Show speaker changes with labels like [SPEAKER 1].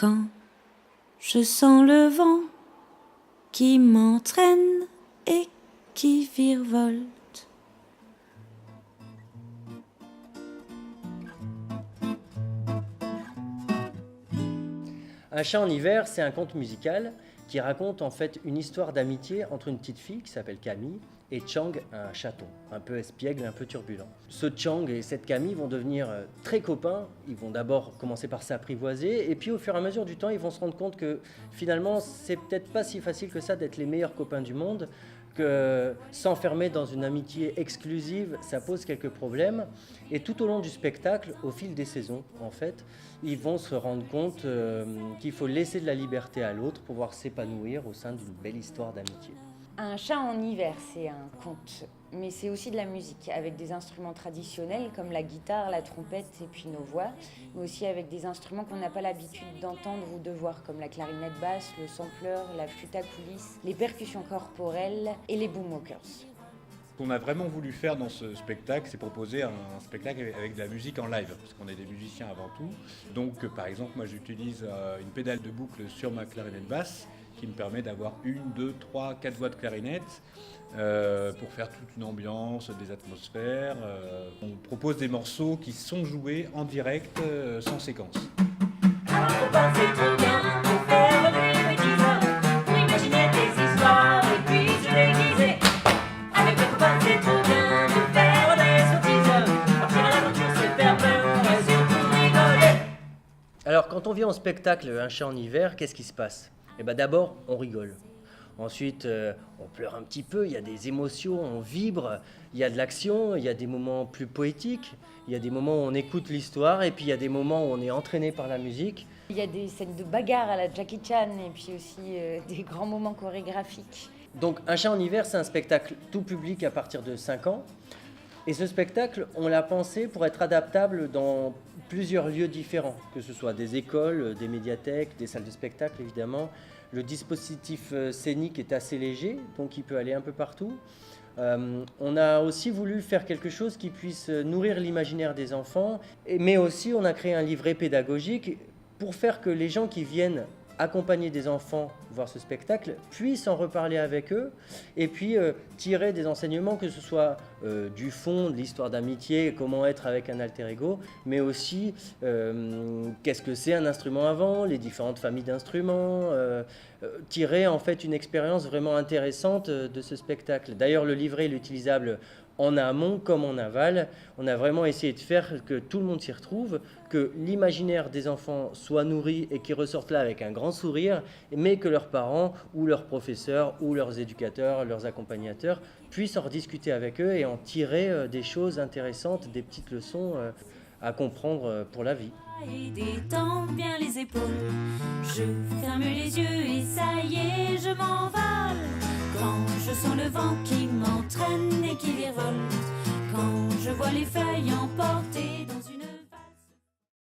[SPEAKER 1] Quand je sens le vent qui m'entraîne et qui virevolte.
[SPEAKER 2] Un chat en hiver, c'est un conte musical qui raconte en fait une histoire d'amitié entre une petite fille qui s'appelle Camille et Chang, un chaton, un peu espiègle, un peu turbulent. Ce Chang et cette Camille vont devenir très copains. Ils vont d'abord commencer par s'apprivoiser et puis au fur et à mesure du temps, ils vont se rendre compte que finalement, c'est peut-être pas si facile que ça d'être les meilleurs copains du monde, que s'enfermer dans une amitié exclusive, ça pose quelques problèmes. Et tout au long du spectacle, au fil des saisons, en fait, ils vont se rendre compte qu'il faut laisser de la liberté à l'autre pour pouvoir s'épanouir au sein d'une belle histoire d'amitié.
[SPEAKER 3] Un chat en hiver, c'est un conte, mais c'est aussi de la musique, avec des instruments traditionnels comme la guitare, la trompette et puis nos voix, mais aussi avec des instruments qu'on n'a pas l'habitude d'entendre ou de voir, comme la clarinette basse, le sampler, la flûte à coulisses, les percussions corporelles et les boomwalkers.
[SPEAKER 4] Ce qu'on a vraiment voulu faire dans ce spectacle, c'est proposer un spectacle avec de la musique en live, parce qu'on est des musiciens avant tout. Donc par exemple, moi j'utilise une pédale de boucle sur ma clarinette basse, qui me permet d'avoir 1, 2, 3, 4 voix de clarinette pour faire toute une ambiance, des atmosphères. On propose des morceaux qui sont joués en direct, sans séquence.
[SPEAKER 2] Alors quand on vient au spectacle Un chat en hiver, qu'est-ce qui se passe ? Eh ben d'abord, on rigole. Ensuite, on pleure un petit peu, il y a des émotions, on vibre, il y a de l'action, il y a des moments plus poétiques, il y a des moments où on écoute l'histoire et puis il y a des moments où on est entraîné par la musique.
[SPEAKER 3] Il y a des scènes de bagarre à la Jackie Chan et puis aussi des grands moments chorégraphiques.
[SPEAKER 2] Donc Un chat en hiver, c'est un spectacle tout public à partir de 5 ans. Et ce spectacle, on l'a pensé pour être adaptable dans plusieurs lieux différents, que ce soit des écoles, des médiathèques, des salles de spectacle évidemment. Le dispositif scénique est assez léger, donc il peut aller un peu partout. On a aussi voulu faire quelque chose qui puisse nourrir l'imaginaire des enfants, mais aussi on a créé un livret pédagogique pour faire que les gens qui viennent accompagner des enfants voir ce spectacle puissent en reparler avec eux et puis tirer des enseignements, que ce soit du fond de l'histoire d'amitié, comment être avec un alter ego, mais aussi qu'est-ce que c'est un instrument à vent, les différentes familles d'instruments, tirer en fait une expérience vraiment intéressante de ce spectacle. D'ailleurs, le livret est utilisable en amont comme en aval. On a vraiment essayé de faire que tout le monde s'y retrouve, que l'imaginaire des enfants soit nourri et qu'ils ressortent là avec un grand sourire, mais que leurs parents ou leurs professeurs ou leurs éducateurs, leurs accompagnateurs puissent en rediscuter avec eux et en tirer des choses intéressantes, des petites leçons à comprendre pour la vie.
[SPEAKER 1] Et détends bien les épaules. Je ferme les yeux et ça y est, je m'envole. Quand je sens le vent qui m'entraîne et qui virevolte. Quand je vois les feuilles emportées.